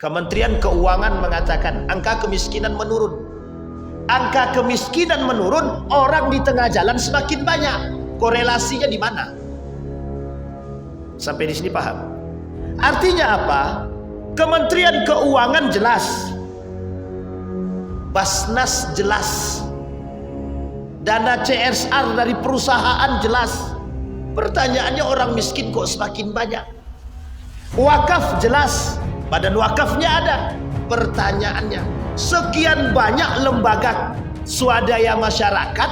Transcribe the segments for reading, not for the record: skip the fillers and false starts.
Kementerian Keuangan mengatakan angka kemiskinan menurun. Angka kemiskinan menurun, orang di tengah jalan semakin banyak. Korelasinya di mana? Sampai di sini paham? Artinya apa? Kementerian Keuangan jelas, Basnas jelas, dana CSR dari perusahaan jelas. Pertanyaannya orang miskin kok semakin banyak? Wakaf jelas, badan wakafnya ada. Pertanyaannya, sekian banyak lembaga swadaya masyarakat,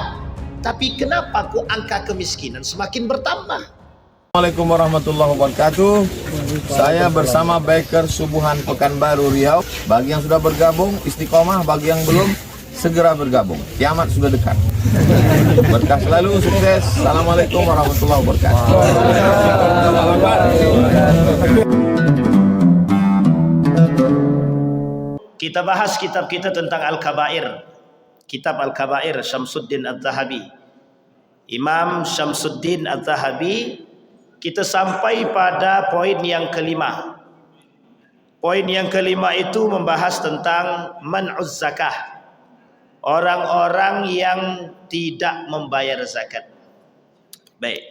tapi kenapa kok angka kemiskinan semakin bertambah? Assalamualaikum warahmatullahi wabarakatuh. Saya bersama Biker Subuhan Pekanbaru Riau. Bagi yang sudah bergabung, istiqomah. Bagi yang belum, segera bergabung. Kiamat sudah dekat. Berkah selalu, sukses. Assalamualaikum warahmatullahi wabarakatuh. Kita bahas kitab kita tentang Al-Kabair. Kitab Al-Kabair Syamsuddin Az-Zahabi. Imam Syamsuddin Az-Zahabi. Kita sampai pada poin yang kelima. Poin yang kelima itu membahas tentang man'uz zakah. Orang-orang yang tidak membayar zakat. Baik.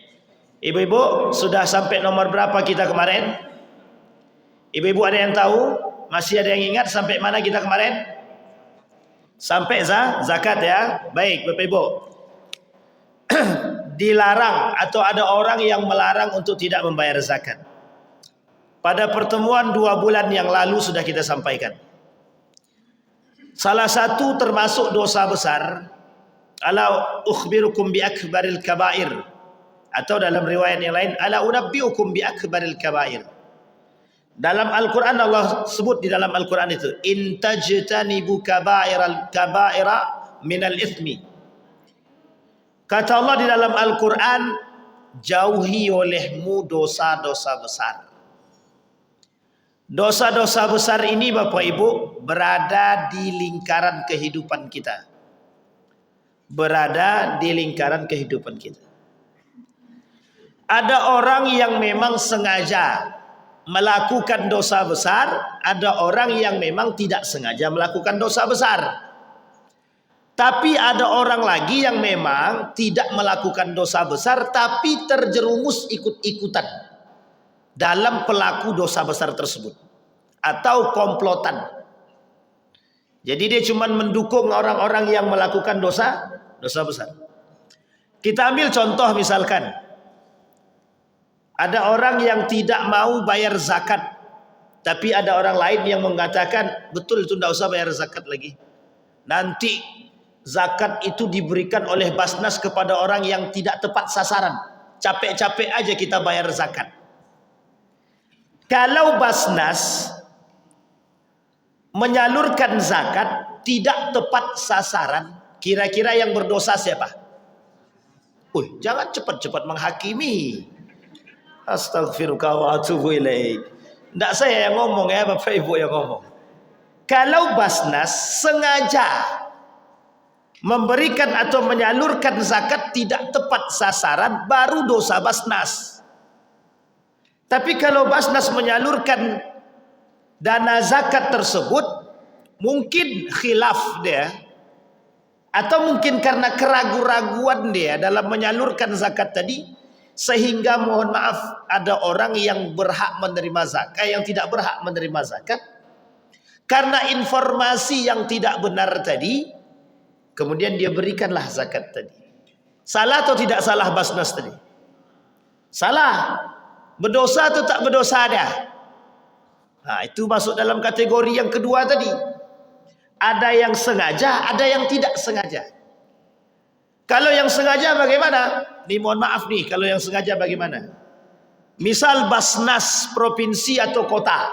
Ibu-ibu, sudah sampai nomor berapa kita kemarin? Ibu-ibu ada yang tahu? Masih ada yang ingat sampai mana kita kemarin? Sampai zakat ya. Baik, Bapak Ibu. Dilarang atau ada orang yang melarang untuk tidak membayar zakat. Pada pertemuan 2 bulan yang lalu sudah kita sampaikan. Salah satu termasuk dosa besar, ala ukhbirukum bi akbaril kabair, atau dalam riwayat yang lain, ala unabbiukum bi akbaril kabair. Dalam Al-Quran Allah sebut di dalam Al-Quran itu, in tajtanibu kabaira minal ithmi. Kata Allah di dalam Al-Quran, jauhi olehmu dosa-dosa besar. Dosa-dosa besar ini Bapak Ibu berada di lingkaran kehidupan kita. Berada di lingkaran kehidupan kita. Ada orang yang memang sengaja melakukan dosa besar, ada orang yang memang tidak sengaja melakukan dosa besar. Tapi ada orang lagi yang memang tidak melakukan dosa besar tapi terjerumus ikut-ikutan dalam pelaku dosa besar tersebut atau komplotan. Jadi dia cuma mendukung orang-orang yang melakukan dosa besar. Kita ambil contoh misalkan ada orang yang tidak mau bayar zakat, tapi ada orang lain yang mengatakan betul itu tidak usah bayar zakat lagi. Nanti zakat itu diberikan oleh Basnas kepada orang yang tidak tepat sasaran. Capek-capek aja kita bayar zakat. Kalau Basnas menyalurkan zakat tidak tepat sasaran, kira-kira yang berdosa siapa? Jangan cepat-cepat menghakimi. Astaghfirullah wa atubu ilaik. Tidak saya yang ngomong ya, Bapak Ibu yang ngomong. Kalau Basnas sengaja memberikan atau menyalurkan zakat tidak tepat sasaran, baru dosa Basnas. Tapi kalau Basnas menyalurkan dana zakat tersebut, mungkin khilaf dia, atau mungkin karena keraguan-raguan dia dalam menyalurkan zakat tadi, sehingga mohon maaf ada orang yang berhak menerima zakat, yang tidak berhak menerima zakat karena informasi yang tidak benar tadi. Kemudian dia berikanlah zakat tadi. Salah atau tidak salah Basnas tadi? Salah. Berdosa atau tak berdosa dia? Nah, itu masuk dalam kategori yang kedua tadi. Ada yang sengaja, ada yang tidak sengaja. Kalau yang sengaja bagaimana? Nih mohon maaf nih, kalau yang sengaja bagaimana? Misal Basnas provinsi atau kota.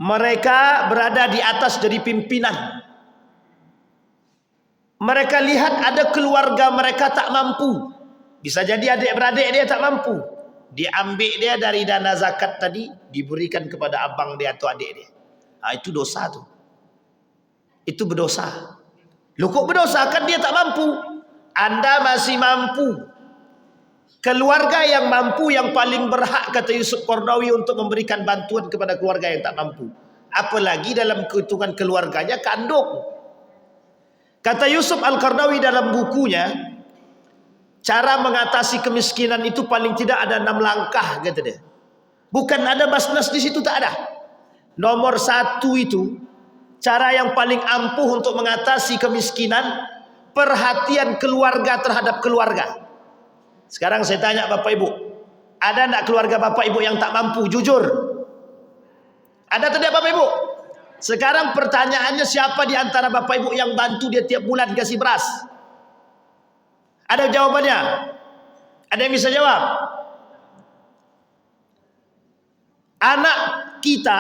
Mereka berada di atas dari pimpinan. Mereka lihat ada keluarga mereka tak mampu. Bisa jadi adik-beradik dia tak mampu. Diambil dia dari dana zakat tadi, diberikan kepada abang dia atau adik dia. Nah, itu dosa tuh. Itu berdosa. Loh kok berdosa? Kan dia tak mampu. Anda masih mampu. Keluarga yang mampu yang paling berhak, kata Yusuf Qaradawi, untuk memberikan bantuan kepada keluarga yang tak mampu. apalagi dalam kehitungan keluarganya kandung. Kata Yusuf Al-Qaradawi dalam bukunya, cara mengatasi kemiskinan itu paling tidak ada 6 langkah, kata dia. Bukan ada basnas di situ, tak ada. Nomor 1 itu, cara yang paling ampuh untuk mengatasi kemiskinan, perhatian keluarga terhadap keluarga. Sekarang saya tanya Bapak Ibu, ada enggak keluarga Bapak Ibu yang tak mampu? Jujur. Ada tidak Bapak Ibu? Sekarang pertanyaannya, siapa di antara Bapak Ibu yang bantu dia tiap bulan kasih beras? Ada jawabannya? Ada yang bisa jawab? Anak kita,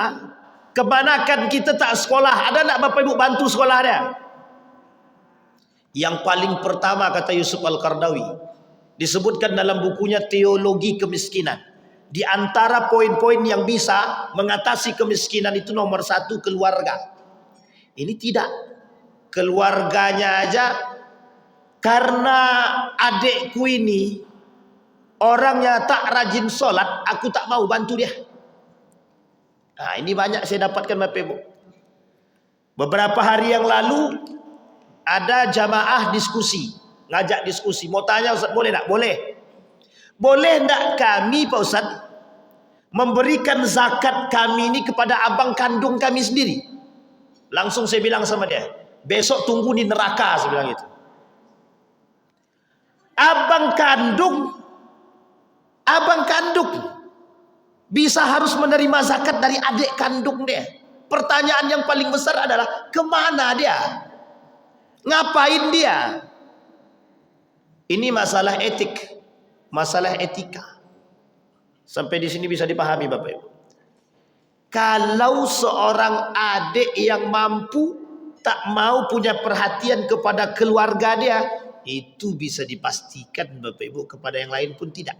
kebanyakan kita tak sekolah. Ada enggak Bapak Ibu bantu sekolah dia? Yang paling pertama, kata Yusuf Al-Qaradawi, disebutkan dalam bukunya Teologi Kemiskinan, di antara poin-poin yang bisa mengatasi kemiskinan itu nomor 1 keluarga. Ini tidak. Keluarganya aja, karena adikku ini orangnya tak rajin sholat, aku tak mau bantu dia. Nah, ini banyak saya dapatkan Bapak Ibu. Beberapa hari yang lalu ada jamaah diskusi, ngajak diskusi. Mau tanya Ustaz, boleh tak? Boleh. Boleh tak kami Pak Ustaz memberikan zakat kami ini kepada abang kandung kami sendiri? Langsung saya bilang sama dia, besok tunggu di neraka, saya bilang itu. Abang kandung bisa harus menerima zakat dari adik kandung dia. Pertanyaan yang paling besar adalah, kemana dia? Ngapain dia? Ini masalah etik, masalah etika. Sampai di sini bisa dipahami Bapak Ibu. Kalau seorang adik yang mampu tak mau punya perhatian kepada keluarga dia, itu bisa dipastikan Bapak Ibu kepada yang lain pun tidak.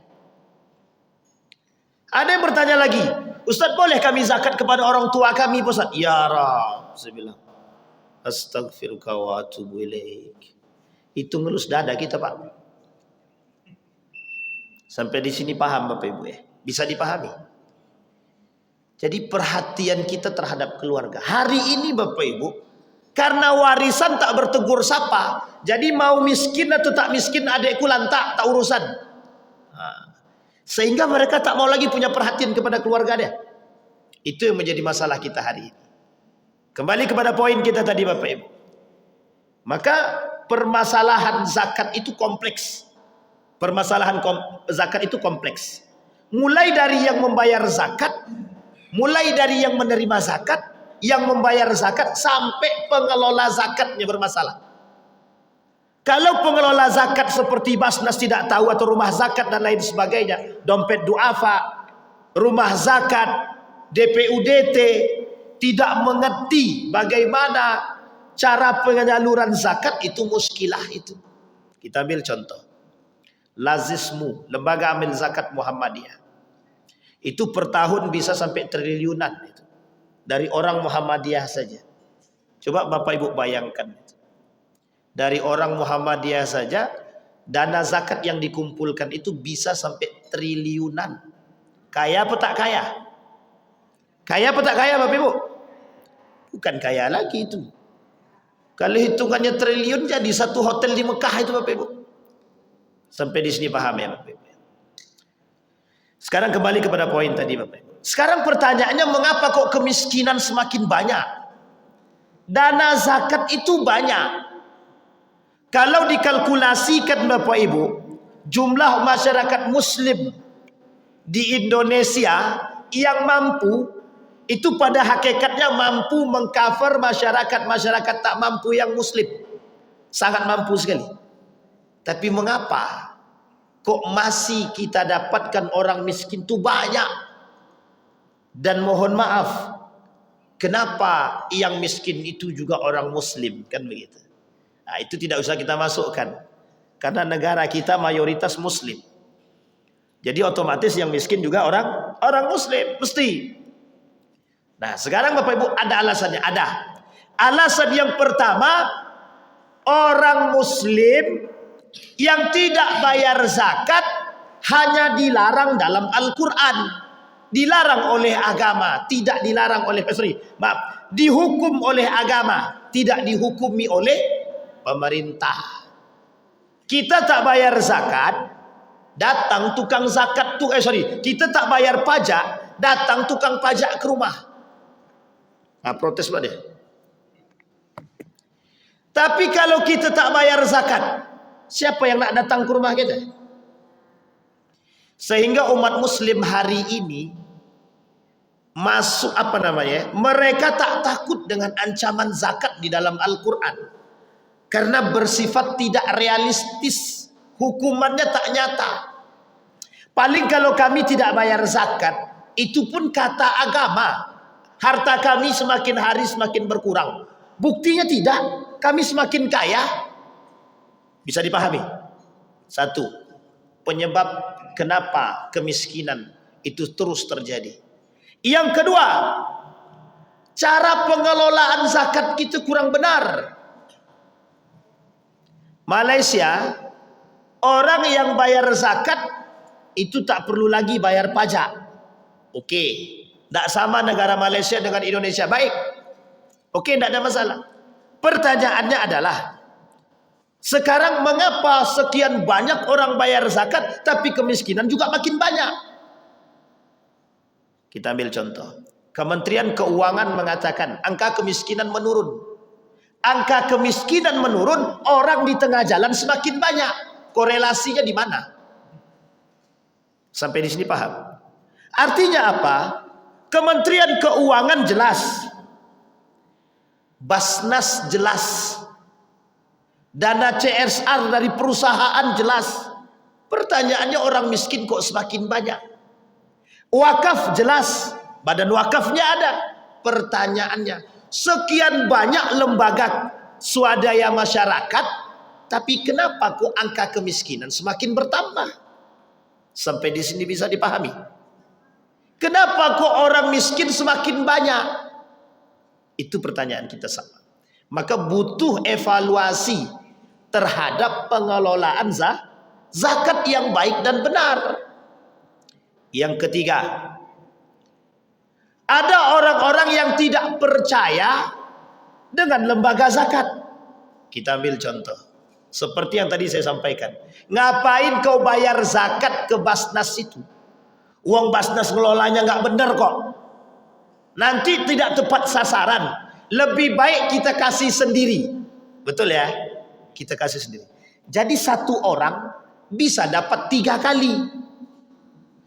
Ada yang bertanya lagi, Ustaz, boleh kami zakat kepada orang tua kami Ustaz? Ya Rab, saya bilang, astaghfiruka wa atubu ilaik. Itu ngelus dada kita Pak. Sampai di sini paham Bapak Ibu ya? Bisa dipahami. Jadi perhatian kita terhadap keluarga. Hari ini Bapak Ibu, karena warisan tak bertegur sapa, jadi mau miskin atau tak miskin adekku lantak, tak urusan. Sehingga mereka tak mau lagi punya perhatian kepada keluarga dia. Itu yang menjadi masalah kita hari ini. Kembali kepada poin kita tadi Bapak Ibu. Maka permasalahan zakat itu kompleks. Permasalahan zakat itu kompleks. Mulai dari yang membayar zakat, mulai dari yang menerima zakat, yang membayar zakat, sampai pengelola zakatnya bermasalah. Kalau pengelola zakat seperti Basnas tidak tahu, atau rumah zakat dan lain sebagainya, dompet duafa, rumah zakat, DPUDT, tidak mengerti bagaimana cara penyaluran zakat, itu muskilah itu. Kita ambil contoh. Lazismu, lembaga amil zakat Muhammadiyah. Itu per tahun bisa sampai triliunan itu. Dari orang Muhammadiyah saja. Coba Bapak Ibu bayangkan. Dari orang Muhammadiyah saja, dana zakat yang dikumpulkan itu bisa sampai triliunan. Kaya apa tak kaya? Kaya apa tak kaya Bapak Ibu? Bukan kaya lagi itu. Kalau hitungannya triliun, jadi satu hotel di Mekah itu Bapak Ibu. Sampai di sini paham ya Bapak Ibu. Sekarang kembali kepada poin tadi Bapak Ibu. Sekarang pertanyaannya, mengapa kok kemiskinan semakin banyak? Dana zakat itu banyak. Kalau dikalkulasikan Bapak Ibu, jumlah masyarakat muslim di Indonesia yang mampu, itu pada hakikatnya mampu mengcover masyarakat-masyarakat tak mampu yang muslim. Sangat mampu sekali. Tapi mengapa kok masih kita dapatkan orang miskin itu banyak? Dan mohon maaf, kenapa yang miskin itu juga orang muslim? Kan begitu. Nah, itu tidak usah kita masukkan. Karena negara kita mayoritas muslim. Jadi otomatis yang miskin juga orang muslim. Mesti. Nah sekarang Bapak Ibu, ada alasannya. Ada. Alasan yang pertama, orang muslim yang tidak bayar zakat hanya dilarang dalam Al-Quran. dilarang oleh agama, tidak dilarang oleh dihukum oleh agama, tidak dihukumi oleh pemerintah. Kita tak bayar zakat, datang tukang zakat tuh kita tak bayar pajak, datang tukang pajak ke rumah. Nah, protes pula dia. Tapi kalau kita tak bayar zakat, siapa yang nak datang ke rumah kita? Sehingga umat muslim hari ini masuk mereka tak takut dengan ancaman zakat di dalam Al-Quran, karena bersifat tidak realistis, hukumannya tak nyata. Paling kalau kami tidak bayar zakat, itu pun kata agama, harta kami semakin hari semakin berkurang. Buktinya tidak, kami semakin kaya. Bisa dipahami? Satu, penyebab kenapa kemiskinan itu terus terjadi. Yang kedua, cara pengelolaan zakat kita kurang benar. Malaysia, orang yang bayar zakat itu tak perlu lagi bayar pajak. Okey, tak sama negara Malaysia dengan Indonesia. Baik, okey, tak ada masalah. Pertanyaannya adalah, sekarang mengapa sekian banyak orang bayar zakat tapi kemiskinan juga makin banyak? Kita ambil contoh. Kementerian Keuangan mengatakan angka kemiskinan menurun. Angka kemiskinan menurun, orang di tengah jalan semakin banyak. Korelasinya di mana? Sampai di sini paham? Artinya apa? Kementerian Keuangan jelas, Basnas jelas, dana CSR dari perusahaan jelas. Pertanyaannya, orang miskin kok semakin banyak? Wakaf jelas, badan wakafnya ada. Pertanyaannya, sekian banyak lembaga swadaya masyarakat, tapi kenapa kok angka kemiskinan semakin bertambah? Sampai di sini bisa dipahami? Kenapa kok orang miskin semakin banyak? Itu pertanyaan kita sama. Maka butuh evaluasi terhadap pengelolaan zakat yang baik dan benar. Yang ketiga, ada orang-orang yang tidak percaya dengan lembaga zakat. Kita ambil contoh, seperti yang tadi saya sampaikan. Ngapain kau bayar zakat ke Basnas itu? Uang Basnas ngelolanya nggak benar kok. Nanti tidak tepat sasaran. Lebih baik kita kasih sendiri. Betul ya? Kita kasih sendiri. Jadi satu orang bisa dapat 3 kali.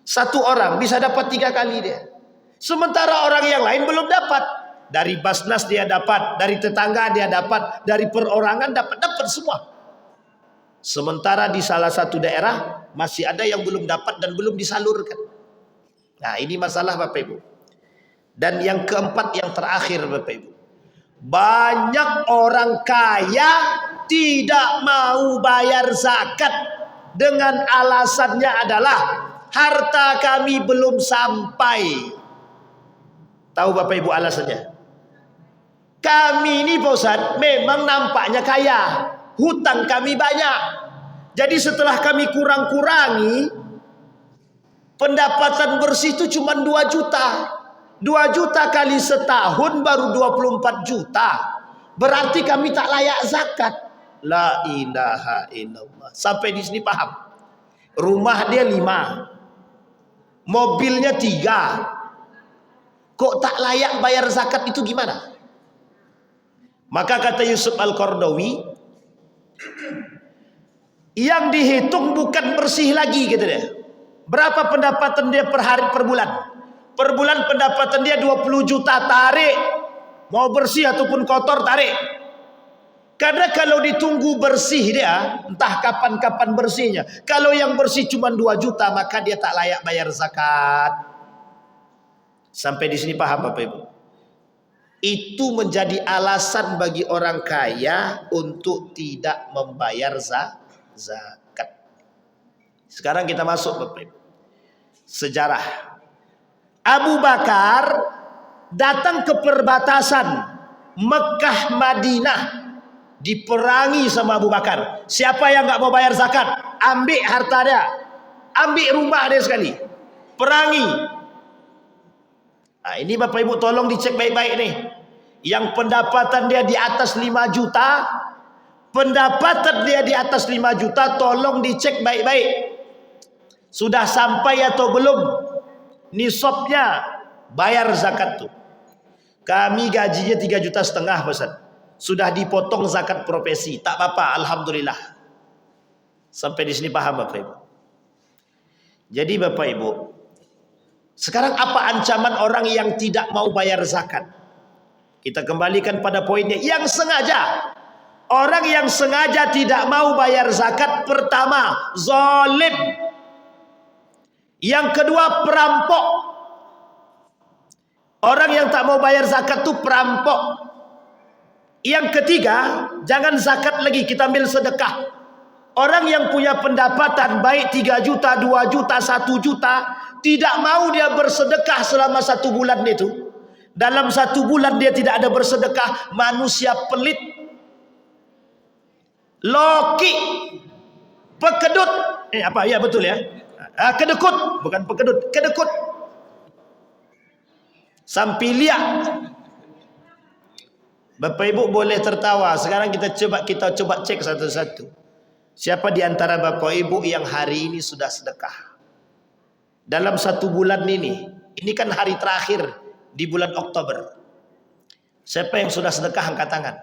Satu orang bisa dapat 3 kali dia. Sementara orang yang lain belum dapat. Dari Basnas dia dapat, dari tetangga dia dapat, dari perorangan dapat semua. Sementara di salah satu daerah masih ada yang belum dapat dan belum disalurkan. Nah, ini masalah Bapak Ibu. Dan yang keempat, yang terakhir Bapak Ibu, banyak orang kaya tidak mau bayar zakat dengan alasannya adalah harta kami belum sampai. Tahu Bapak Ibu alasannya? Kami ini Pak Ustadz memang nampaknya kaya, hutang kami banyak. Jadi setelah kami kurang-kurangi, pendapatan bersih itu cuma 2 juta. 2 juta kali setahun baru 24 juta. Berarti kami tak layak zakat. La ilaha illallah. Sampai di sini paham? Rumah dia 5, mobilnya 3. Kok tak layak bayar zakat itu gimana? Maka kata Yusuf Al-Qardawi, yang dihitung bukan bersih lagi gitu deh. Berapa pendapatan dia per hari, per bulan? Per bulan pendapatan dia 20 juta, tarik. Mau bersih ataupun kotor, tarik. Karena kalau ditunggu bersih dia, entah kapan-kapan bersihnya. Kalau yang bersih cuma 2 juta, maka dia tak layak bayar zakat. Sampai di sini paham Bapak Ibu? Itu menjadi alasan bagi orang kaya untuk tidak membayar zakat. Sekarang kita masuk Bapak Ibu. Sejarah. Abu Bakar datang ke perbatasan Mekah Madinah, diperangi sama Abu Bakar. Siapa yang nggak mau bayar zakat, ambil harta dia, ambil rumah dia sekali, perangi. Nah, ini Bapak Ibu tolong dicek baik-baik nih. Yang pendapatan dia di atas 5 juta, pendapatan dia di atas 5 juta, tolong dicek baik-baik. Sudah sampai atau belum nisabnya bayar zakat tuh. Kami gajinya 3,5 juta Ustaz. Sudah dipotong zakat profesi. Tak apa-apa, alhamdulillah. Sampai di sini paham Bapak Ibu. Jadi Bapak Ibu, sekarang apa ancaman orang yang tidak mau bayar zakat? Kita kembalikan pada poinnya. Yang sengaja, orang yang sengaja tidak mau bayar zakat, pertama zalim, yang kedua perampok. Orang yang tak mau bayar zakat itu perampok. Yang ketiga, jangan zakat lagi, kita ambil sedekah. Orang yang punya pendapatan baik 3 juta, 2 juta, 1 juta, tidak mau dia bersedekah selama 1 bulan itu. Dalam 1 bulan dia tidak ada bersedekah. Manusia pelit, loki, pekedut. Apa ya, betul ya? Kedekut, bukan pekedut, kedekut. Sampilia. Bapak Ibu boleh tertawa. Sekarang kita coba cek satu-satu. Siapa di antara Bapak Ibu yang hari ini sudah sedekah? Dalam 1 bulan ini kan hari terakhir di bulan Oktober. Siapa yang sudah sedekah angkat tangan?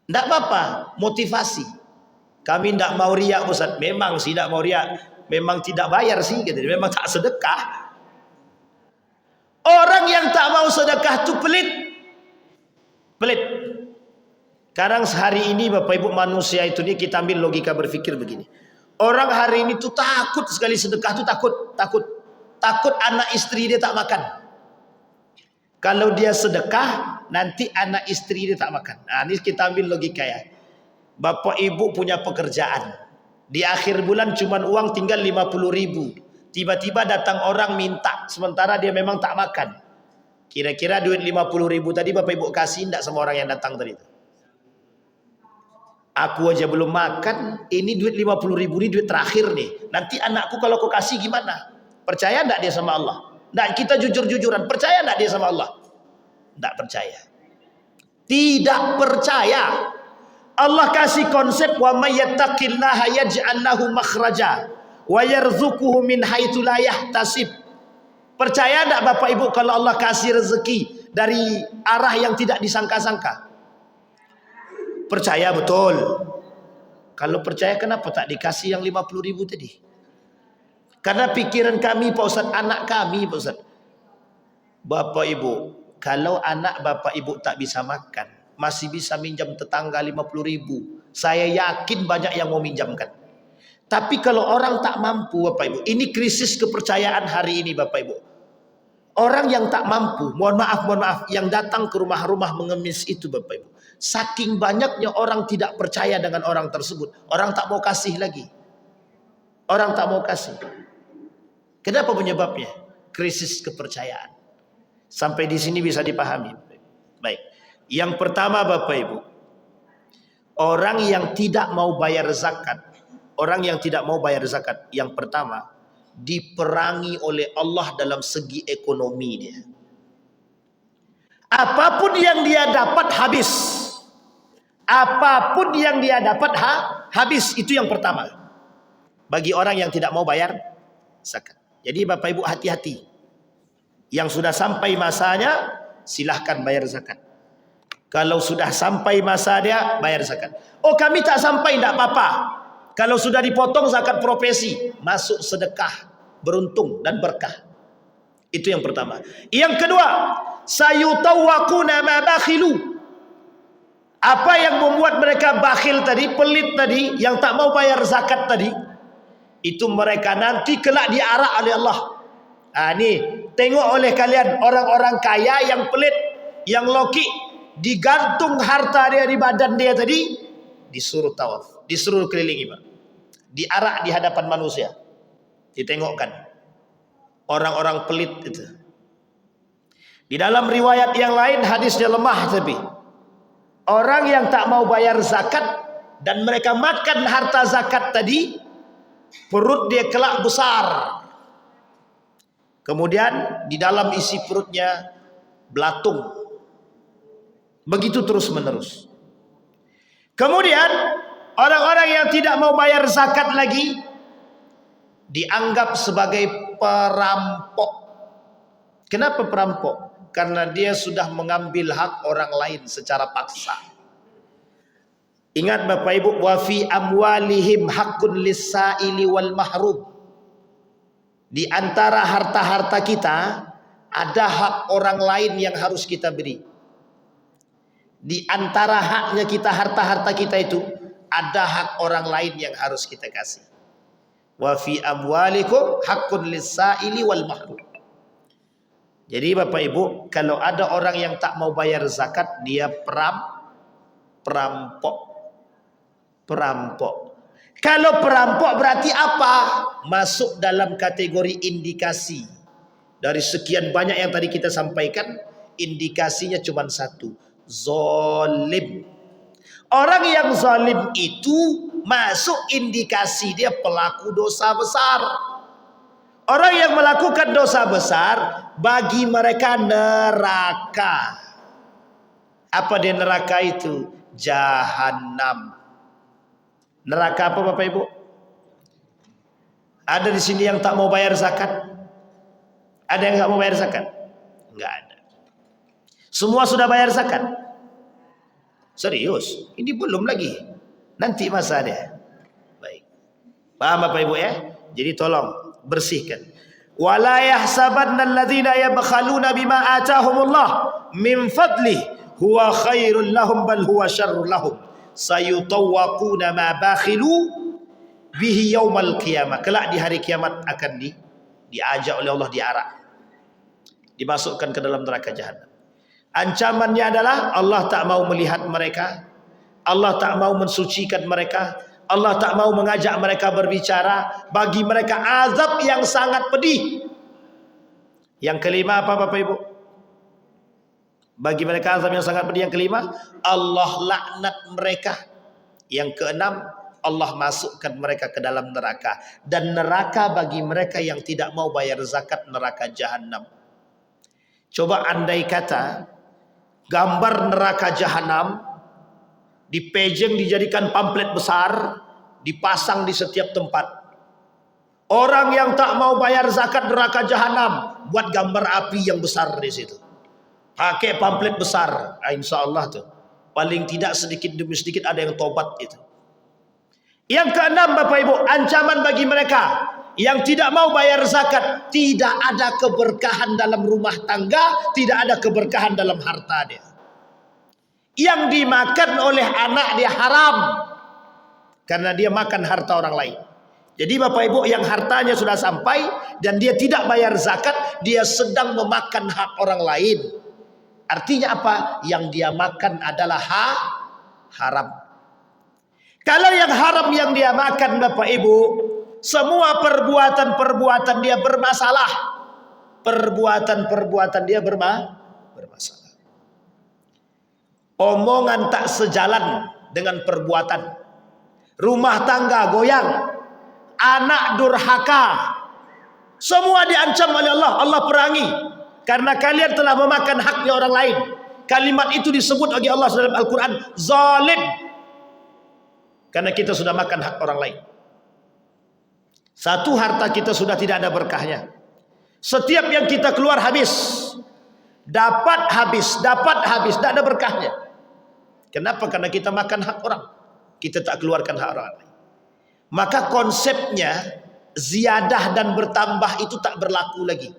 Tidak apa-apa, motivasi. Kami tidak mau riak Ustaz. Memang sih tidak mau riak. Memang tidak bayar sih, gitu. Memang tak sedekah. Orang yang tak mau sedekah itu pelit. Pelit. Sekarang sehari ini Bapak Ibu manusia itu nih, kita ambil logika berpikir begini. Orang hari ini tuh takut sekali sedekah tuh, takut anak istri dia tak makan. Kalau dia sedekah, nanti anak istri dia tak makan. Nah, ini kita ambil logika ya. Bapak Ibu punya pekerjaan. Di akhir bulan cuman uang tinggal 50.000. Tiba-tiba datang orang minta, sementara dia memang tak makan. Kira-kira duit 50.000 tadi Bapak Ibu kasih enggak sama orang yang datang tadi itu? Aku aja belum makan, ini duit 50.000 ini duit terakhir nih. Nanti anakku kalau kau kasih gimana? Percaya enggak dia sama Allah? Enggak, kita jujur-jujuran. Percaya enggak dia sama Allah? Enggak percaya. Tidak percaya. Allah kasih konsep wa may yattaqillaha yaj'al lahu makhraja wa yarzuquhu min haitsu la yahtasib. Percaya enggak Bapak Ibu kalau Allah kasih rezeki dari arah yang tidak disangka-sangka? Percaya betul. Kalau percaya kenapa tak dikasih yang 50.000 tadi? Karena pikiran kami Pak Ustaz, anak kami Pak Ustaz. Bapak Ibu, kalau anak Bapak Ibu tak bisa makan, masih bisa minjam tetangga 50.000. Saya yakin banyak yang mau minjamkan. Tapi kalau orang tak mampu Bapak Ibu, ini krisis kepercayaan hari ini Bapak Ibu. Orang yang tak mampu, mohon maaf, yang datang ke rumah-rumah mengemis itu Bapak Ibu. Saking banyaknya orang tidak percaya dengan orang tersebut, orang tak mau kasih lagi. Orang tak mau kasih. Kenapa penyebabnya? Krisis kepercayaan. Sampai di sini bisa dipahami. Baik. Yang pertama Bapak Ibu, orang yang tidak mau bayar zakat, orang yang tidak mau bayar zakat, yang pertama diperangi oleh Allah dalam segi ekonomi dia. Apapun yang dia dapat habis. Apapun yang dia dapat habis, itu yang pertama. Bagi orang yang tidak mau bayar zakat. Jadi Bapak Ibu hati-hati. Yang sudah sampai masanya silahkan bayar zakat. Kalau sudah sampai masa dia bayar zakat. Oh kami tak sampai, tidak apa-apa. Kalau sudah dipotong zakat profesi, masuk sedekah, beruntung dan berkah. Itu yang pertama. Yang kedua, sayutawwaquna ma bakhilu. Apa yang membuat mereka bakhil tadi, pelit tadi, yang tak mau bayar zakat tadi, itu mereka nanti kelak diarak oleh Allah. Nah, ini tengok oleh kalian orang-orang kaya yang pelit, yang loki, digantung harta dia di badan dia tadi, disuruh tawaf, disuruh kelilingi, Pak. Diarak di hadapan manusia, ditengokkan orang-orang pelit itu. Di dalam riwayat yang lain hadisnya lemah, tapi orang yang tak mau bayar zakat dan mereka makan harta zakat tadi, perut dia kelak besar. Kemudian di dalam isi perutnya belatung. Begitu terus menerus. Kemudian orang-orang yang tidak mau bayar zakat lagi dianggap sebagai perampok. Kenapa perampok? Karena dia sudah mengambil hak orang lain secara paksa. Ingat Bapak Ibu, wa fi amwalihim haqqun lis-sa'ili wal mahrum. Di antara harta-harta kita ada hak orang lain yang harus kita beri. Di antara haknya kita, harta-harta kita itu ada hak orang lain yang harus kita kasih. Wa fi amwalikum haqqun lis-sa'ili wal mahrum. Jadi Bapak Ibu, kalau ada orang yang tak mau bayar zakat, dia perampok. Kalau perampok berarti apa? Masuk dalam kategori indikasi. Dari sekian banyak yang tadi kita sampaikan, indikasinya cuma satu, zalim. Orang yang zalim itu masuk indikasi dia pelaku dosa besar. Orang yang melakukan dosa besar, bagi mereka neraka. Apa dia neraka itu? Jahanam. Neraka apa Bapak Ibu? Ada di sini yang tak mau bayar zakat? Ada yang tak mau bayar zakat? Enggak ada. Semua sudah bayar zakat? Serius? Ini belum lagi. Nanti masa dia. Baik. Paham Bapak Ibu ya? Jadi tolong bersihkan. Wala yahsabanna alladhina yabkhaluna bima atahumullah min fadli huwa khairul lahum bal huwa syarrul lahum. Sayutawwaquna ma bakhilu bihi yaumal qiyamah. Kelak di hari kiamat akan diajak oleh Allah, diarak, dimasukkan ke dalam neraka jahanam. Ancamannya adalah Allah tak mau melihat mereka, Allah tak mau mensucikan mereka, Allah tak mau mengajak mereka berbicara. Bagi mereka azab yang sangat pedih. Yang kelima apa Bapak Ibu? Bagi mereka azab yang sangat pedih. Yang kelima, Allah laknat mereka. Yang keenam, Allah masukkan mereka ke dalam neraka. Dan neraka bagi mereka yang tidak mau bayar zakat, neraka jahanam. Coba andai kata gambar neraka jahanam dipejeng, dijadikan pamflet besar, dipasang di setiap tempat. Orang yang tak mau bayar zakat neraka jahanam, buat gambar api yang besar di situ. Pakai pamflet besar, insya Allah tuh paling tidak sedikit demi sedikit ada yang tobat itu. Yang keenam Bapak Ibu, ancaman bagi mereka yang tidak mau bayar zakat, tidak ada keberkahan dalam rumah tangga, tidak ada keberkahan dalam harta dia. Yang dimakan oleh anak dia haram karena dia makan harta orang lain. Jadi Bapak Ibu yang hartanya sudah sampai dan dia tidak bayar zakat, dia sedang memakan hak orang lain. Artinya apa? Yang dia makan adalah haram. Kalau yang haram yang dia makan Bapak Ibu, semua perbuatan-perbuatan dia bermasalah. Perbuatan-perbuatan dia bermasalah. Omongan tak sejalan dengan perbuatan. Rumah tangga goyang. Anak durhaka. Semua diancam oleh Allah. Allah perangi. Karena kalian telah memakan haknya orang lain. Kalimat itu disebut oleh Allah dalam Al-Quran, zalim. Karena kita sudah makan hak orang lain. Satu, harta kita sudah tidak ada berkahnya. Setiap yang kita keluar habis. Dapat habis, tidak ada berkahnya. Kenapa? Karena kita makan hak orang. Kita tak keluarkan hak orang lain. Maka konsepnya ziyadah dan bertambah itu tak berlaku lagi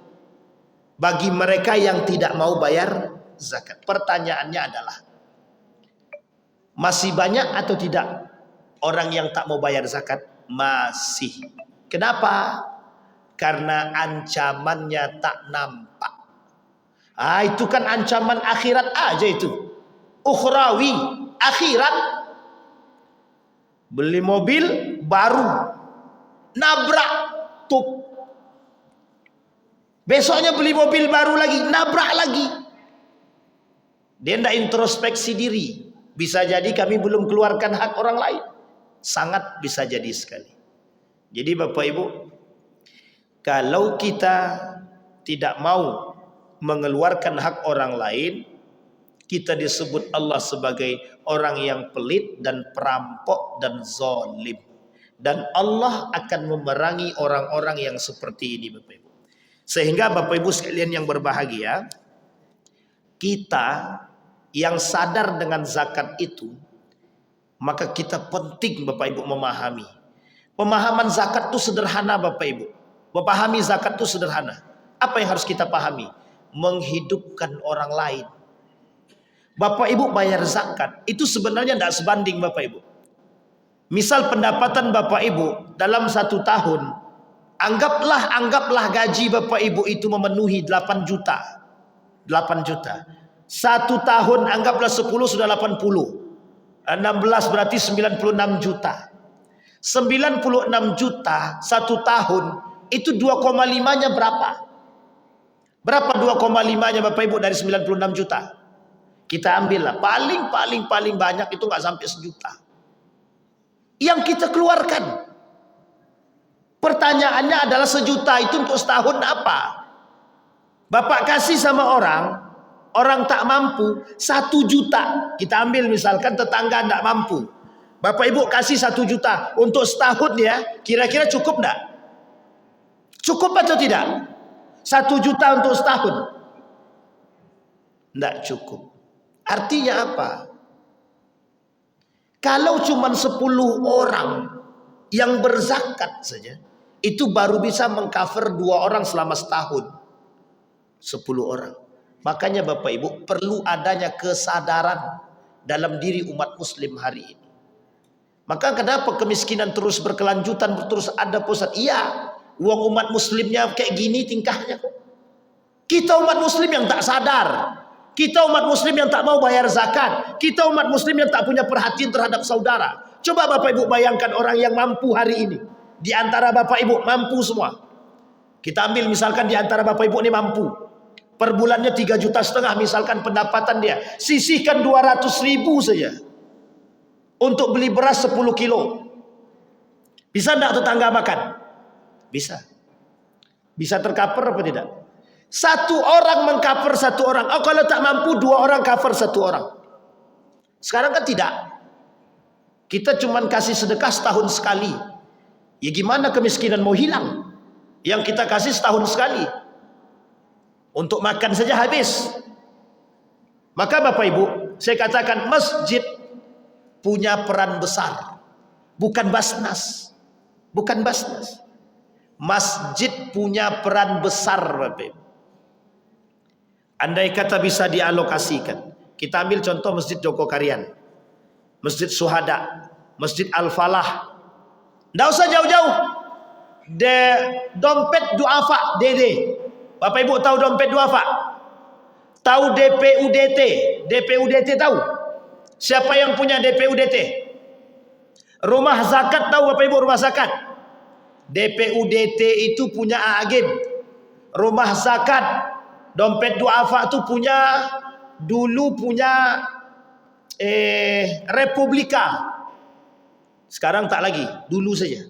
bagi mereka yang tidak mau bayar zakat. Pertanyaannya adalah, masih banyak atau tidak orang yang tak mau bayar zakat? Masih. Kenapa? Karena ancamannya tak nampak. Itu kan ancaman akhirat aja itu. Ukhrawi, akhirat. Beli mobil baru, nabrak, tup. Besoknya beli mobil baru lagi, nabrak lagi. Dia tidak introspeksi diri. Bisa jadi kami belum keluarkan hak orang lain. Sangat bisa jadi sekali. Jadi Bapak Ibu, kalau kita tidak mau mengeluarkan hak orang lain, kita disebut Allah sebagai orang yang pelit dan perampok dan zalim. Dan Allah akan memerangi orang-orang yang seperti ini, Bapak Ibu. Sehingga Bapak Ibu sekalian yang berbahagia, kita yang sadar dengan zakat itu, maka kita penting Bapak Ibu memahami. Pemahaman zakat itu sederhana Bapak Ibu. Memahami zakat itu sederhana. Apa yang harus kita pahami? Menghidupkan orang lain. Bapak Ibu bayar zakat itu sebenarnya tidak sebanding Bapak Ibu. Misal pendapatan Bapak Ibu dalam 1 tahun, anggaplah gaji Bapak Ibu itu memenuhi 8 juta. 8 juta. 1 tahun anggaplah 10 sudah 80. 16 berarti 96 juta. 96 juta 1 tahun itu 2,5-nya berapa? Berapa 2,5-nya Bapak Ibu dari 96 juta? Kita ambillah paling banyak itu nggak sampai 1 juta. Yang kita keluarkan. Pertanyaannya adalah 1 juta itu untuk setahun apa? Bapak kasih sama orang tak mampu 1 juta. Kita ambil misalkan tetangga tidak mampu. Bapak Ibu kasih 1 juta untuk setahun ya, kira-kira cukup enggak? Cukup atau tidak? 1 juta untuk setahun? Enggak cukup. Artinya apa? Kalau cuma 10 orang yang berzakat saja, itu baru bisa mengcover 2 orang selama setahun. 10 orang. Makanya Bapak Ibu perlu adanya kesadaran dalam diri umat muslim hari ini. Maka kenapa kemiskinan terus berkelanjutan, terus ada pusat? Iya, uang umat muslimnya kayak gini tingkahnya. Kita umat muslim yang tak sadar. Kita umat muslim yang tak mau bayar zakat. Kita umat muslim yang tak punya perhatian terhadap saudara. Coba Bapak Ibu bayangkan orang yang mampu hari ini. Di antara Bapak Ibu mampu semua. Kita ambil misalkan di antara Bapak Ibu ini mampu. Per bulannya 3,5 juta misalkan pendapatan dia. Sisihkan 200.000 saja. Untuk beli beras 10 kilo. Bisa enggak tetangga makan? Bisa. Bisa tercover apa tidak? 1 orang mengcover 1 orang. Oh, kalau tak mampu 2 orang cover 1 orang. Sekarang kan tidak. Kita cuman kasih sedekah setahun sekali. Ya gimana kemiskinan mau hilang? Yang kita kasih setahun sekali. Untuk makan saja habis. Maka Bapak Ibu, saya katakan masjid punya peran besar. Bukan Basnas. Bukan Basnas. Masjid punya peran besar Bapak Ibu. Andai kata bisa dialokasikan. Kita ambil contoh Masjid Jogokarian, Masjid Suhada, Masjid Al-Falah. Tidak usah jauh-jauh. Dompet duafa DD. Bapak Ibu tahu dompet duafa? Tahu DPUDT? DPUDT tahu? Siapa yang punya DPUDT? Rumah zakat tahu Bapak Ibu rumah zakat? DPUDT itu punya Aagim. Rumah zakat dompet duafa itu dulu punya Republika. Sekarang tak lagi, dulu saja.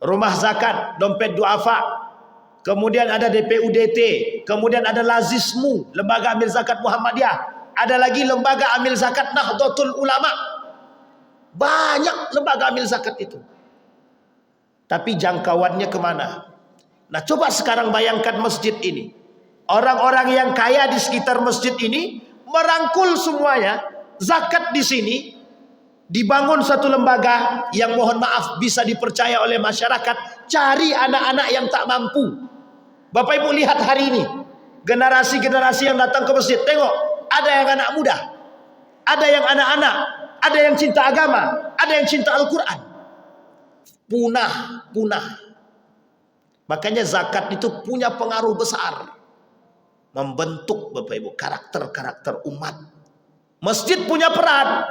Rumah zakat, dompet duafa. Kemudian ada DPUDT, kemudian ada Lazismu, Lembaga Amil Zakat Muhammadiyah. Ada lagi Lembaga Amil Zakat Nahdlatul Ulama. Banyak lembaga amil zakat itu. Tapi jangkauannya kemana? Nah coba sekarang bayangkan masjid ini. Orang-orang yang kaya di sekitar masjid ini merangkul semuanya. Zakat di sini dibangun satu lembaga yang mohon maaf bisa dipercaya oleh masyarakat. Cari anak-anak yang tak mampu. Bapak Ibu lihat hari ini generasi-generasi yang datang ke masjid. Tengok, ada yang anak muda, ada yang anak-anak, ada yang cinta agama, ada yang cinta Al-Quran. Punah. Makanya zakat itu punya pengaruh besar. Membentuk Bapak Ibu karakter-karakter umat. Masjid punya peran.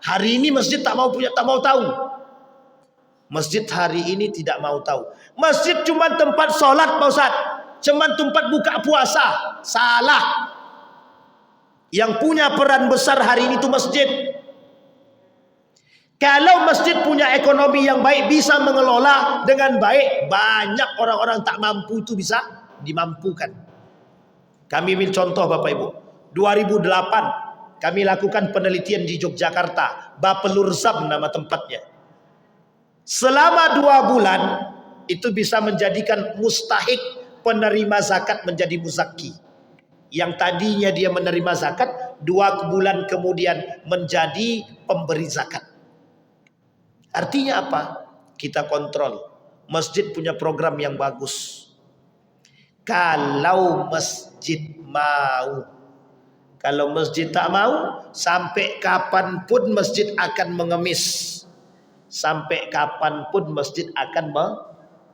Hari ini masjid tak mau tahu. Masjid hari ini tidak mau tahu. Masjid cuma tempat sholat Pak Ustaz. Cuma tempat buka puasa. Salah. Yang punya peran besar hari ini itu masjid. Kalau masjid punya ekonomi yang baik, bisa mengelola dengan baik, banyak orang-orang tak mampu itu bisa dimampukan. Kami ambil contoh Bapak Ibu. 2008 kami lakukan penelitian di Yogyakarta, Bapelurzam nama tempatnya. Selama 2 bulan itu bisa menjadikan mustahik penerima zakat menjadi muzaki. Yang tadinya dia menerima zakat, 2 bulan kemudian menjadi pemberi zakat. Artinya apa? Kita kontrol. Masjid punya program yang bagus. Kalau masjid mau, kalau masjid tak mau, sampai kapanpun masjid akan mengemis. Sampai kapanpun masjid akan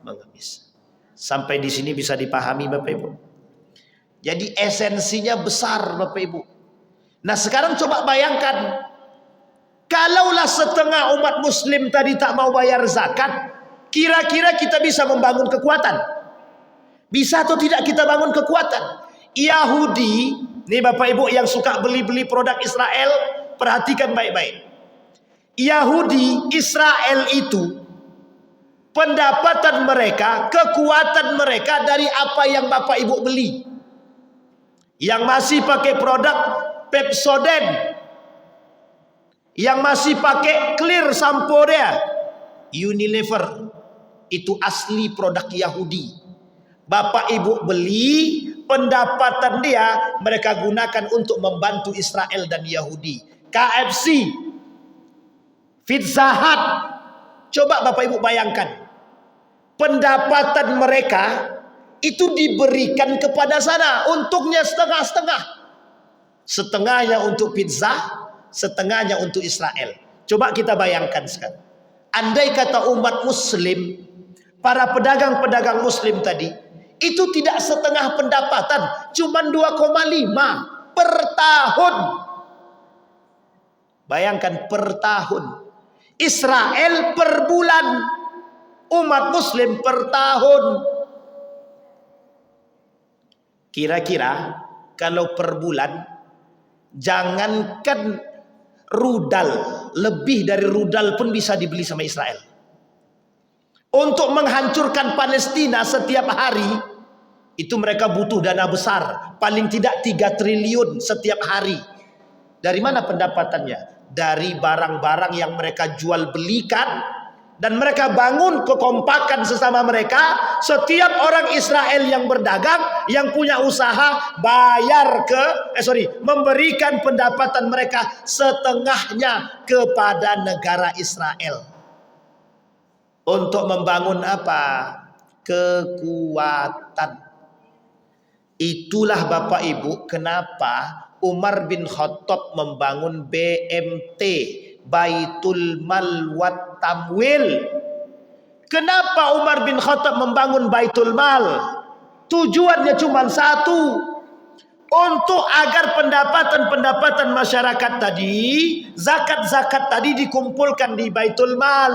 mengemis. Sampai di sini bisa dipahami Bapak Ibu. Jadi esensinya besar Bapak Ibu. Nah sekarang coba bayangkan, kalaulah setengah umat muslim tadi tak mau bayar zakat, kira-kira kita bisa membangun kekuatan? Bisa atau tidak kita bangun kekuatan? Yahudi, nih Bapak Ibu yang suka beli-beli produk Israel, perhatikan baik-baik. Yahudi, Israel itu pendapatan mereka, kekuatan mereka dari apa yang Bapak Ibu beli. Yang masih pakai produk Pepsodent, yang masih pakai Clear sampo dia, Unilever, itu asli produk Yahudi. Bapak Ibu beli, pendapatan dia mereka gunakan untuk membantu Israel dan Yahudi. KFC, Pizza Hut, coba Bapak Ibu bayangkan, pendapatan mereka itu diberikan kepada sana, untuknya setengah-setengah. Setengahnya untuk pizza, setengahnya untuk Israel. Coba kita bayangkan sekarang. Andai kata umat muslim, para pedagang-pedagang muslim tadi, itu tidak setengah pendapatan, cuma 2,5 per tahun. Bayangkan per tahun. Israel per bulan, umat muslim per tahun. Kira-kira kalau per bulan, jangankan rudal, lebih dari rudal pun bisa dibeli sama Israel. Untuk menghancurkan Palestina setiap hari, itu mereka butuh dana besar, paling tidak 3 triliun setiap hari. Dari mana pendapatannya? Dari barang-barang yang mereka jual belikan, dan mereka bangun kekompakan sesama mereka. Setiap orang Israel yang berdagang, yang punya usaha, memberikan pendapatan mereka setengahnya kepada negara Israel. Untuk membangun apa? Kekuatan. Itulah Bapak Ibu kenapa Umar bin Khattab membangun BMT, Baitul Mal wat Tamwil. Kenapa Umar bin Khattab membangun Baitul Mal? Tujuannya cuma satu, untuk agar pendapatan-pendapatan masyarakat tadi, zakat-zakat tadi dikumpulkan di Baitul Mal.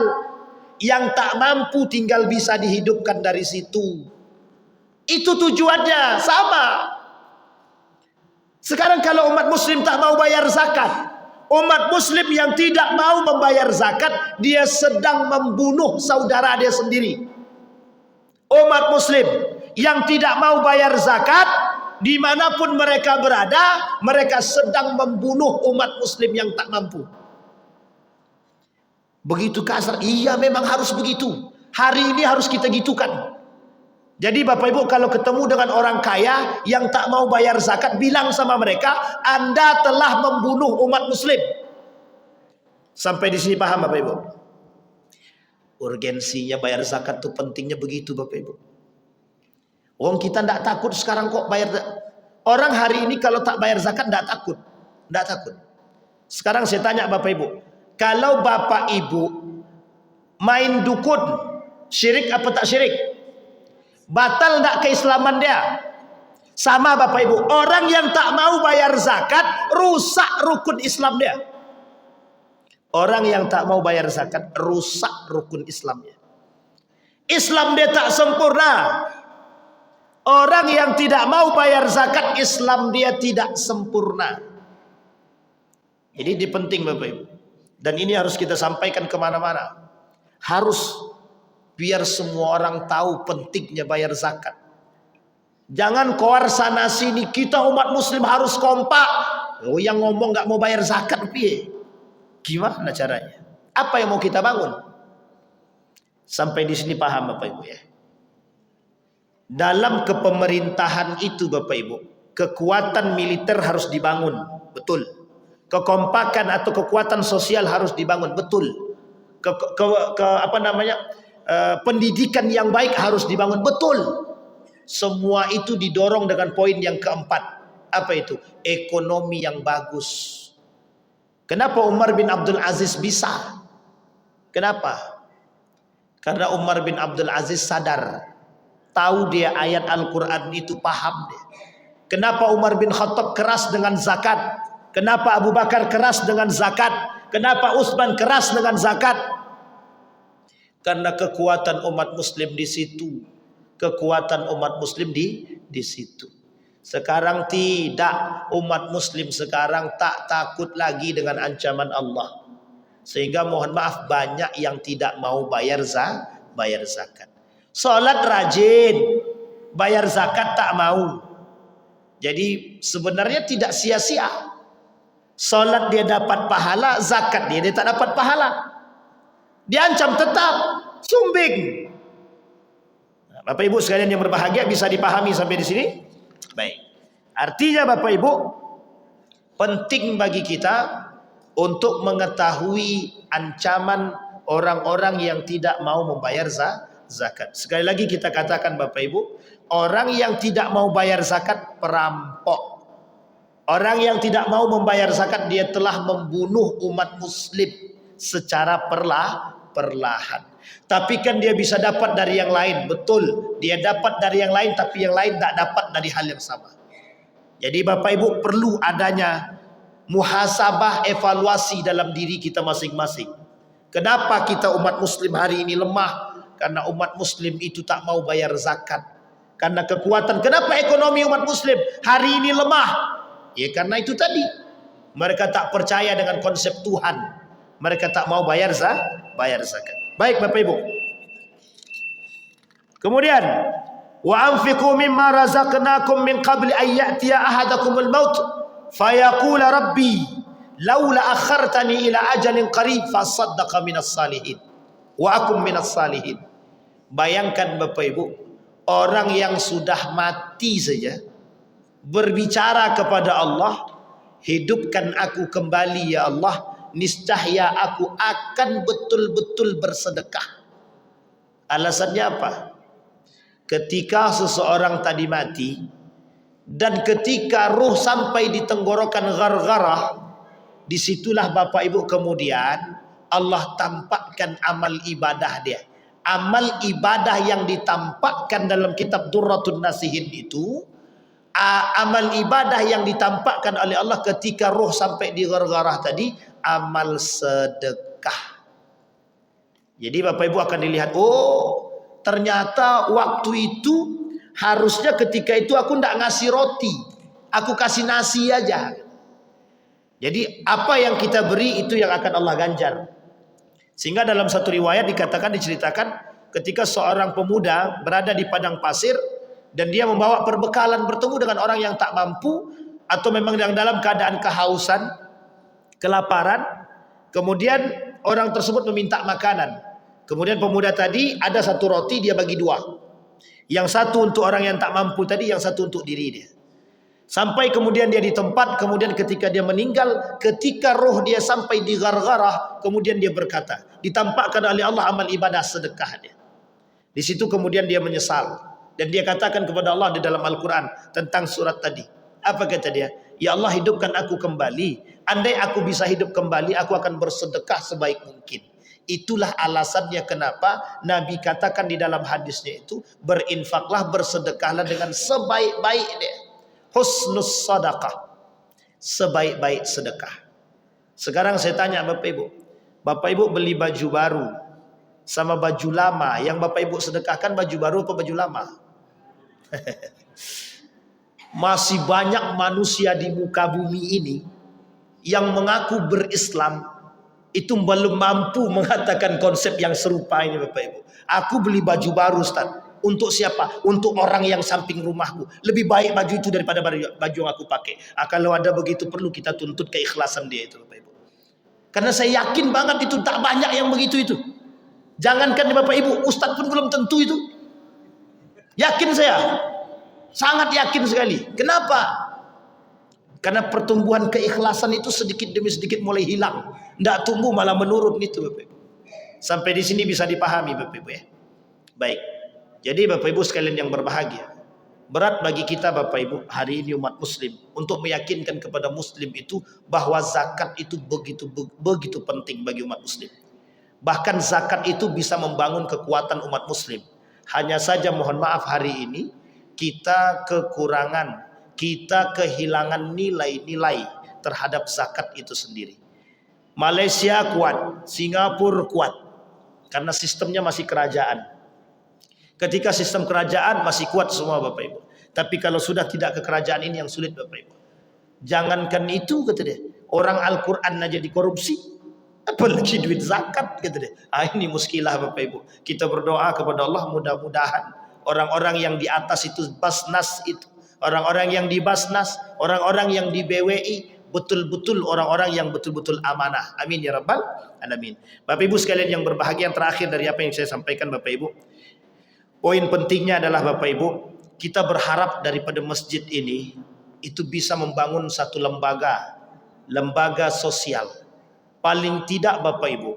Yang tak mampu tinggal bisa dihidupkan dari situ. Itu tujuannya sama. Sekarang kalau umat muslim tak mau bayar zakat, umat muslim yang tidak mau membayar zakat, dia sedang membunuh saudara dia sendiri. Umat muslim yang tidak mau bayar zakat, dimanapun mereka berada, mereka sedang membunuh umat muslim yang tak mampu. Begitu kasar. Iya, memang harus begitu. Hari ini harus kita gitukan. Jadi Bapak Ibu kalau ketemu dengan orang kaya yang tak mau bayar zakat, bilang sama mereka, Anda telah membunuh umat muslim. Sampai di sini paham Bapak Ibu? Urgensinya bayar zakat itu pentingnya begitu Bapak Ibu. Wong kita tidak takut sekarang kok bayar. Orang hari ini kalau tak bayar zakat tidak takut. Tidak takut. Sekarang saya tanya Bapak Ibu, kalau Bapak Ibu main dukun, syirik apa tak syirik? Batal tidak keislaman dia? Sama Bapak Ibu, orang yang tak mau bayar zakat rusak rukun Islam dia. Orang yang tak mau bayar zakat rusak rukun Islamnya. Islam dia tak sempurna. Orang yang tidak mau bayar zakat, Islam dia tidak sempurna. Jadi ini penting Bapak Ibu. Dan ini harus kita sampaikan kemana-mana. Harus biar semua orang tahu pentingnya bayar zakat. Jangan koar sana sini, kita umat muslim harus kompak. Oh, yang ngomong nggak mau bayar zakat piye? Gimana caranya? Apa yang mau kita bangun? Sampai di sini paham Bapak Ibu ya. Dalam kepemerintahan itu Bapak Ibu, kekuatan militer harus dibangun, betul. Kekompakan atau kekuatan sosial harus dibangun, betul. Pendidikan yang baik harus dibangun, betul. Semua itu didorong dengan poin yang keempat. Apa itu? Ekonomi yang bagus. Kenapa Umar bin Abdul Aziz bisa? Kenapa? Karena Umar bin Abdul Aziz sadar, tahu dia ayat Al-Quran itu, paham dia. Kenapa Umar bin Khattab keras dengan zakat? Kenapa Abu Bakar keras dengan zakat? Kenapa Utsman keras dengan zakat? Karena kekuatan umat muslim di situ. Kekuatan umat muslim di situ. Sekarang tidak, umat muslim sekarang tak takut lagi dengan ancaman Allah. Sehingga mohon maaf banyak yang tidak mau bayar zakat. Salat rajin, bayar zakat tak mau. Jadi sebenarnya tidak sia-sia. Salat dia dapat pahala, zakat dia tak dapat pahala. Diancam tetap, sumbing. Bapak Ibu sekalian yang berbahagia, bisa dipahami sampai di sini? Baik. Artinya Bapak Ibu, penting bagi kita untuk mengetahui ancaman orang-orang yang tidak mau membayar zakat. Sekali lagi kita katakan Bapak Ibu, orang yang tidak mau bayar zakat perampok. Orang yang tidak mau membayar zakat, dia telah membunuh umat muslim secara perlahan. Tapi kan dia bisa dapat dari yang lain. Betul, dia dapat dari yang lain, tapi yang lain tak dapat dari hal yang sama. Jadi Bapak Ibu perlu adanya muhasabah, evaluasi dalam diri kita masing-masing. Kenapa kita umat muslim hari ini lemah? Karena umat muslim itu tak mau bayar zakat. Karena kekuatan. Kenapa ekonomi umat muslim hari ini lemah? Ya karena itu tadi. Mereka tak percaya dengan konsep Tuhan. Mereka tak mau bayar zakat. Baik Bapak Ibu. Kemudian, wa anfiqu mimma razaqnakum min qabli an ya'tiya ahadakumul maut fayaqula rabbi laula akhartani ila ajalin qarib fasaddaqa minas salihin wa akum minas salihin. Bayangkan Bapak Ibu, orang yang sudah mati saja berbicara kepada Allah, hidupkan aku kembali ya Allah, niscaya aku akan betul-betul bersedekah. Alasannya apa? Ketika seseorang tadi mati dan ketika ruh sampai di tenggorokan gargarah, disitulah Bapak Ibu kemudian Allah tampakkan amal ibadah dia. Amal ibadah yang ditampakkan dalam kitab Durratun Nasihin itu, amal ibadah yang ditampakkan oleh Allah ketika ruh sampai di gargarah tadi, amal sedekah. Jadi Bapak Ibu akan dilihat, oh ternyata waktu itu harusnya ketika itu aku tidak ngasih roti, aku kasih nasi aja. Jadi apa yang kita beri itu yang akan Allah ganjar. Sehingga dalam satu riwayat diceritakan ketika seorang pemuda berada di padang pasir dan dia membawa perbekalan, bertemu dengan orang yang tak mampu atau memang yang dalam keadaan kehausan, kelaparan. Kemudian orang tersebut meminta makanan. Kemudian pemuda tadi ada satu roti, dia bagi dua. Yang satu untuk orang yang tak mampu tadi, yang satu untuk diri dia. Sampai kemudian dia di tempat, kemudian ketika dia meninggal, ketika roh dia sampai di gargarah, kemudian dia berkata, ditampakkan oleh Allah amal ibadah sedekah dia. Di situ kemudian dia menyesal. Dan dia katakan kepada Allah di dalam Al-Quran tentang surat tadi. Apa kata dia? Ya Allah, hidupkan aku kembali. Andai aku bisa hidup kembali, aku akan bersedekah sebaik mungkin. Itulah alasannya kenapa Nabi katakan di dalam hadisnya itu, berinfaklah, bersedekahlah dengan sebaik-baik dia. Husnus sadaqah, sebaik-baik sedekah. Sekarang saya tanya Bapak Ibu beli baju baru sama baju lama, yang Bapak Ibu sedekahkan baju baru atau baju lama? Masih banyak manusia di muka bumi ini yang mengaku berislam itu belum mampu mengatakan konsep yang serupa ini Bapak Ibu. Aku beli baju baru Ustaz. Untuk siapa? Untuk orang yang samping rumahku. Lebih baik baju itu daripada baju yang aku pakai. Kalau ada begitu perlu kita tuntut keikhlasan dia itu, Bapak Ibu. Karena saya yakin banget itu tak banyak yang begitu itu. Jangankan Bapak Ibu, Ustadz pun belum tentu itu. Yakin saya. Sangat yakin sekali. Kenapa? Karena pertumbuhan keikhlasan itu sedikit demi sedikit mulai hilang. Tidak tumbuh malah menurun itu, Bapak Ibu. Sampai di sini bisa dipahami, Bapak Ibu ya. Baik. Jadi Bapak Ibu sekalian yang berbahagia, berat bagi kita Bapak Ibu hari ini umat muslim untuk meyakinkan kepada muslim itu bahwa zakat itu begitu penting bagi umat muslim. Bahkan zakat itu bisa membangun kekuatan umat muslim. Hanya saja mohon maaf hari ini kita kekurangan, kita kehilangan nilai-nilai terhadap zakat itu sendiri. Malaysia kuat, Singapura kuat, karena sistemnya masih kerajaan. Ketika sistem kerajaan masih kuat semua Bapak Ibu. Tapi kalau sudah tidak ke kerajaan ini yang sulit Bapak Ibu. Jangankan itu kata dia, orang Al-Quran aja dikorupsi, apalagi duit zakat kata dia. Ini muskilah Bapak Ibu. Kita berdoa kepada Allah mudah-mudahan orang-orang yang di atas itu Basnas itu, orang-orang yang di Basnas, orang-orang yang di BWI, betul-betul orang-orang yang betul-betul amanah. Amin ya rabbal alamin. Bapak Ibu sekalian yang berbahagia, yang terakhir dari apa yang saya sampaikan Bapak Ibu, poin pentingnya adalah Bapak Ibu, kita berharap daripada masjid ini itu bisa membangun satu lembaga sosial. Paling tidak Bapak Ibu,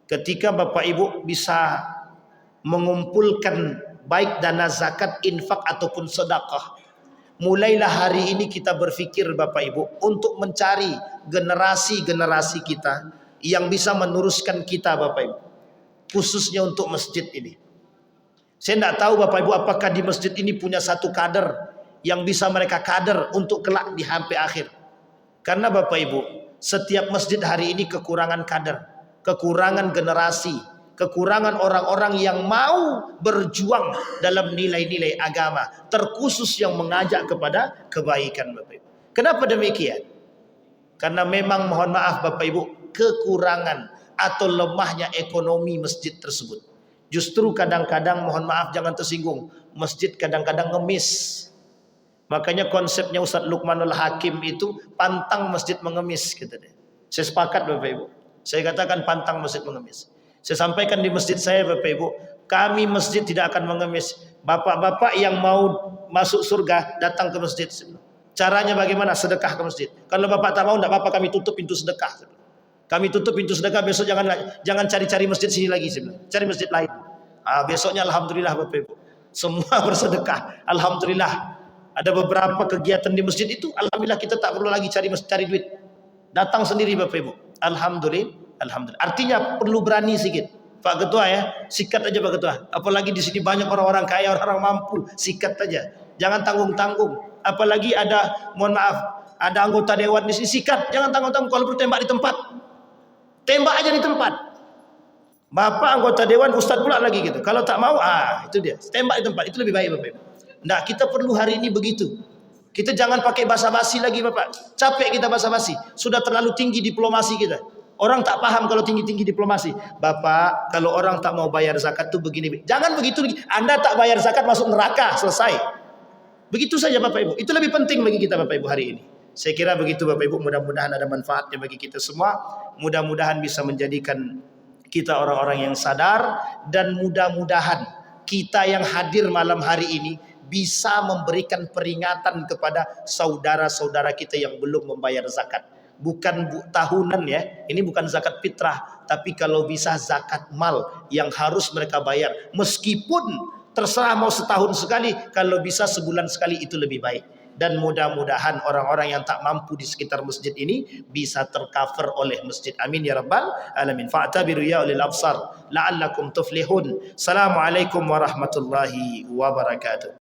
ketika Bapak Ibu bisa mengumpulkan baik dana zakat, infak ataupun sedekah, mulailah hari ini kita berpikir Bapak Ibu untuk mencari generasi-generasi kita yang bisa meneruskan kita Bapak Ibu, khususnya untuk masjid ini. Saya tidak tahu Bapak Ibu apakah di masjid ini punya satu kader yang bisa mereka kader untuk kelak di sampai akhir. Karena Bapak Ibu, setiap masjid hari ini kekurangan kader, kekurangan generasi, kekurangan orang-orang yang mau berjuang dalam nilai-nilai agama, terkhusus yang mengajak kepada kebaikan Bapak Ibu. Kenapa demikian? Karena memang mohon maaf Bapak Ibu, kekurangan atau lemahnya ekonomi masjid tersebut. Justru kadang-kadang mohon maaf jangan tersinggung, masjid kadang-kadang ngemis. Makanya konsepnya Ustadz Luqmanul Hakim itu pantang masjid mengemis gitu deh. Saya sepakat Bapak Ibu. Saya katakan pantang masjid mengemis. Saya sampaikan di masjid saya Bapak Ibu, kami masjid tidak akan mengemis. Bapak-bapak yang mau masuk surga datang ke masjid. Caranya bagaimana? Sedekah ke masjid. Kalau Bapak tak mau, tidak apa-apa, kami tutup pintu sedekah. Kami tutup pintu sedekah, besok jangan cari-cari masjid sini lagi, cari masjid lain. Besoknya alhamdulillah Bapak Ibu, semua bersedekah. Alhamdulillah. Ada beberapa kegiatan di masjid itu, alhamdulillah kita tak perlu lagi cari duit. Datang sendiri Bapak Ibu. Alhamdulillah. Artinya perlu berani sedikit. Pak Ketua ya, sikat aja Pak Ketua. Apalagi di sini banyak orang-orang kaya, orang-orang mampu, sikat aja. Jangan tanggung-tanggung. Apalagi ada, mohon maaf, ada anggota dewan di sini, sikat. Jangan tanggung-tanggung. Kalau perlu tembak di tempat, tembak aja di tempat. Bapak anggota dewan, ustadz pula lagi gitu. Kalau tak mau, itu dia. Tembak di tempat, itu lebih baik Bapak Ibu. Nah, kita perlu hari ini begitu. Kita jangan pakai basa-basi lagi Bapak. Capek kita basa-basi. Sudah terlalu tinggi diplomasi kita. Orang tak paham kalau tinggi-tinggi diplomasi. Bapak, kalau orang tak mau bayar zakat tuh begini. Jangan begitu lagi. Anda tak bayar zakat masuk neraka, selesai. Begitu saja Bapak Ibu. Itu lebih penting bagi kita Bapak Ibu hari ini. Saya kira begitu Bapak Ibu. Mudah-mudahan ada manfaatnya bagi kita semua. Mudah-mudahan bisa menjadikan kita orang-orang yang sadar. Dan mudah-mudahan kita yang hadir malam hari ini bisa memberikan peringatan kepada saudara-saudara kita yang belum membayar zakat. Bukan tahunan ya, ini bukan zakat fitrah, tapi kalau bisa zakat mal yang harus mereka bayar. Meskipun terserah mau setahun sekali, kalau bisa sebulan sekali itu lebih baik. Dan mudah-mudahan orang-orang yang tak mampu di sekitar masjid ini bisa tercover oleh masjid. Amin ya rabbal alamin. Fa'tabiru ya ulil absar la'allakum tuflihun. Assalamualaikum warahmatullahi wabarakatuh.